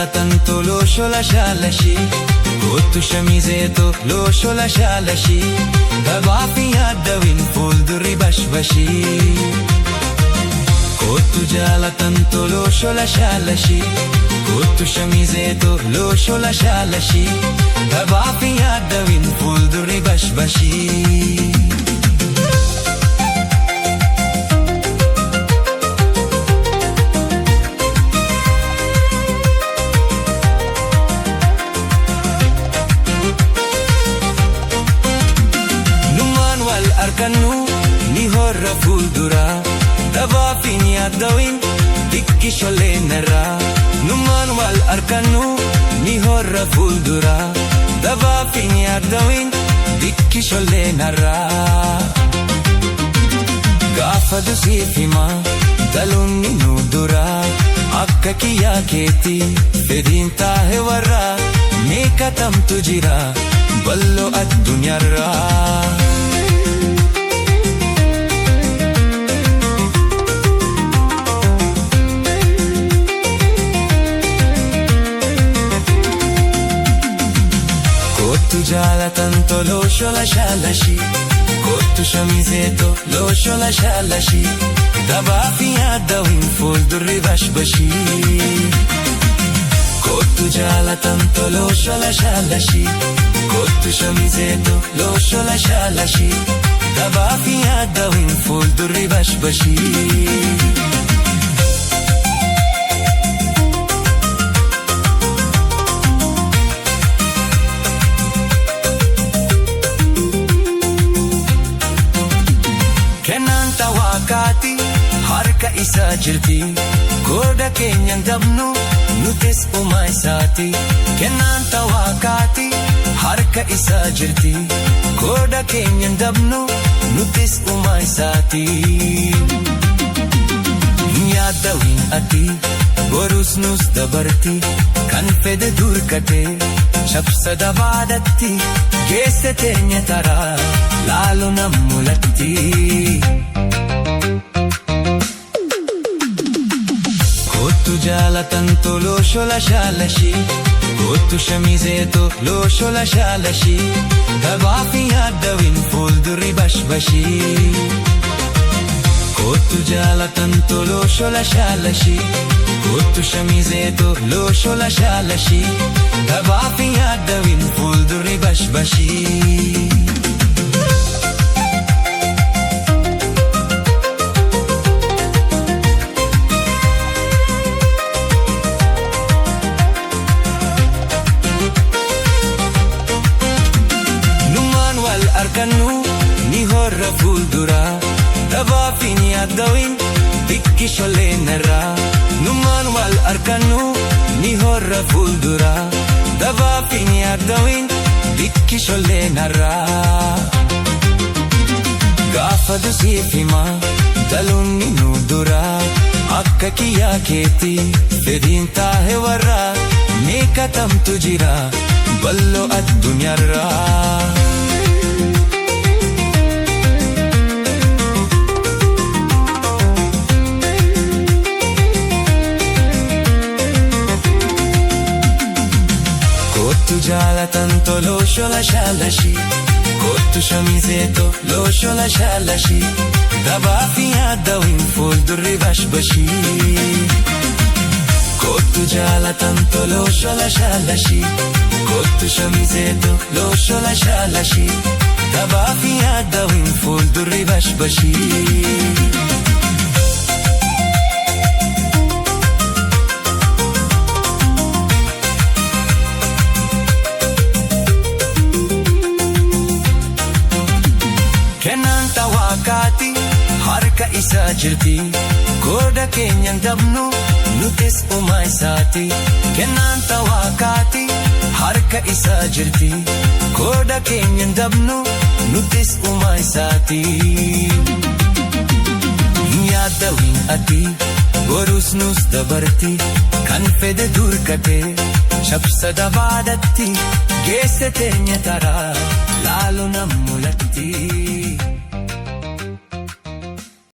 jaalatan toloo shola shaalashii Koottu Shaamizee Too loo shola shaalashii Dabaafi yaadawin fuuldurri bashbashii Koottu jaalatan toloo shola shaalashii Koottu Shaamizee Too loo shola shaalashii Dabaafi yaadawin fuuldurri bashbashii Arkanu ni horra fuuldura Dabaafi yaadawin dikki sholleenarra Numaan wal arkanu ni horra fuuldura Dabaafi yaadawin dikki sholleenarra Gaafa dusiif hima daloonni nu dura Akka kiyyaa keetti fedhiin taahe warra Meeqatamtu jira balloo addunyaarra Koottu jaalatan toloo shola shaalashii Koottu Shaamizee Too loo shola shaalashii Dabaafi yaadawin fuuldurri bashbashii Koottu jaalatan toloo shola shaalashii Koottu Shaamizee Too loo shola shaalashii Dabaafi yaadawin fuuldurri bashbashii Harka isaa jirti Gooda keenyan dabnu nutis uumaa isaati Kennaan tawaakaati harka isaa jirti Gooda keenyan dabnu nutis uumaa isaati Yaadawin ati borus nus dabarti Kan fedhe durkate cabsa dabaadatti Geesse teenya taraa laalu nam mulatti Koottu jaalatan toloo shola shaalashii Koottu Shaamizee Too loo shola shaalashii Dabaafi yaadawin fuuldurri bashbashii Koottu jaalatan toloo shola shaalashii Koottu Shaamizee Too loo shola shaalashii Dabaafi yaadawin fuuldurri bashbashii Arkanu ni horra fuuldura Dabaafi yaadawin dikki sholleenarra Numaan wal arkanu ni horra fuuldura Dabaafi yaadawin dikki sholleenarra Gaafa dusiif hima daloonni nu dura Akka kiyyaa keetti fedhiin taahe warra Meeqatamtu jira balloo addunyaarra Koottu jaalatan toloo shola shaalashii Koottu Shaamizee Too loo shola shaalashii Dabaafi yaadawin fuuldurri bashbashii Koottu jaalatan toloo shola shaalashii Koottu Shaamizee Too loo shola shaalashii Dabaafi yaadawin fuuldurri bashbashii Harka isaa jirti Gooda keenyan dabnu nutis uumaa isaati Kennaan tawaakaati harka isaa jirti Gooda keenyan dabnu nutis uumaa isaati Yaadawin ati borus nus dabarti Kan fedhe durkate cabsa dabaadatti Geesse teenya taraa laalu nam mulatti